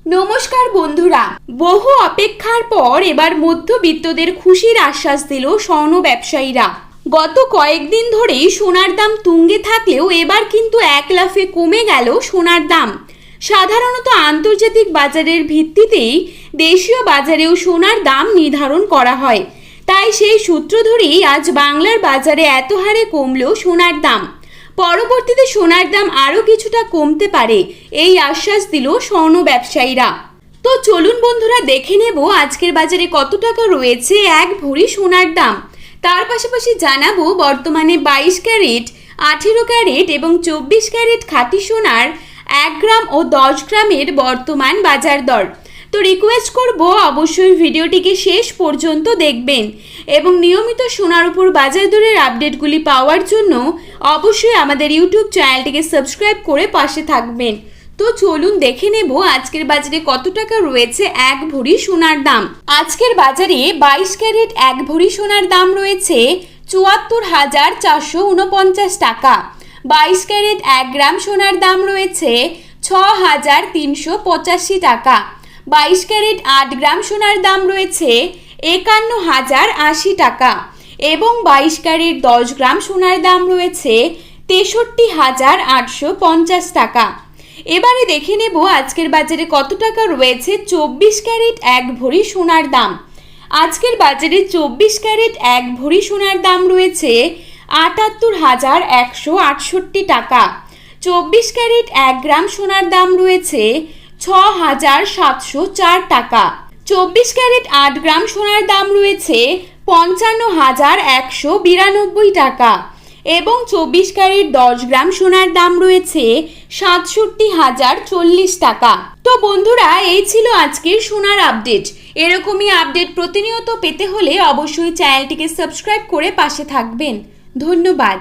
নমস্কার বন্ধুরা, বহু অপেক্ষার পর এবার মধ্যবিত্তদের খুশির আশ্বাস দিল স্বর্ণ ব্যবসায়ীরা। গত কয়েকদিন ধরেই সোনার দাম তুঙ্গে থাকলেও এবার কিন্তু এক লাফে কমে গেল সোনার দাম। সাধারণত আন্তর্জাতিক বাজারের ভিত্তিতেই দেশীয় বাজারেও সোনার দাম নির্ধারণ করা হয়, তাই সেই সূত্র ধরেই আজ বাংলার বাজারে এত হারে কমলো সোনার দাম। পরবর্তীতে সোনার দাম আরও কিছুটা কমতে পারে, এই আশ্বাস দিল স্বর্ণ ব্যবসায়ীরা। তো চলুন বন্ধুরা দেখে নেব আজকের বাজারে কত টাকা রয়েছে এক ভরি সোনার দাম। তার পাশাপাশি জানাবো বর্তমানে 22 ক্যারেট, 18 ক্যারেট এবং 24 ক্যারেট খাঁটি সোনার 1 গ্রাম ও 10 গ্রামের বর্তমান বাজার দর। তো রিকোয়েস্ট করব অবশ্যই ভিডিওটিকে শেষ পর্যন্ত দেখবেন এবং নিয়মিত সোনার উপর বাজার দরের আপডেটগুলি পাওয়ার জন্য অবশ্যই আমাদের ইউটিউব চ্যানেলটিকে সাবস্ক্রাইব করে পাশে থাকবেন। তো চলুন দেখে নেব আজকের বাজারে কত টাকা রয়েছে এক ভরি সোনার দাম। আজকের বাজারে 22 ক্যারেট এক ভরি সোনার দাম রয়েছে 74,449 টাকা। 22 ক্যারেট 1 গ্রাম সোনার দাম রয়েছে 6,385 টাকা। 22 ক্যারেট 8 গ্রাম সোনার দাম রয়েছে 51,080 টাকা এবং 22 ক্যারেট 10 গ্রাম সোনার দাম রয়েছে 63,850 টাকা। এবারে দেখে নেব আজকের বাজারে কত টাকা রয়েছে 24 ক্যারেট এক ভরি সোনার দাম। আজকের বাজারে 24 ক্যারেট এক ভরি সোনার দাম রয়েছে 78,168 টাকা। 24 ক্যারেট 1 গ্রাম সোনার দাম রয়েছে 6,704 টাকা। 24 ক্যারেট 8 গ্রাম সোনার দাম রয়েছে 55,192 টাকা এবং 24 ক্যারেট 10 গ্রাম সোনার দাম রয়েছে 67,040 টাকা। তো বন্ধুরা, এই ছিল আজকের সোনার আপডেট। এরকমই আপডেট প্রতিনিয়ত পেতে হলে অবশ্যই চ্যানেলটিকে সাবস্ক্রাইব করে পাশে থাকবেন। ধন্যবাদ।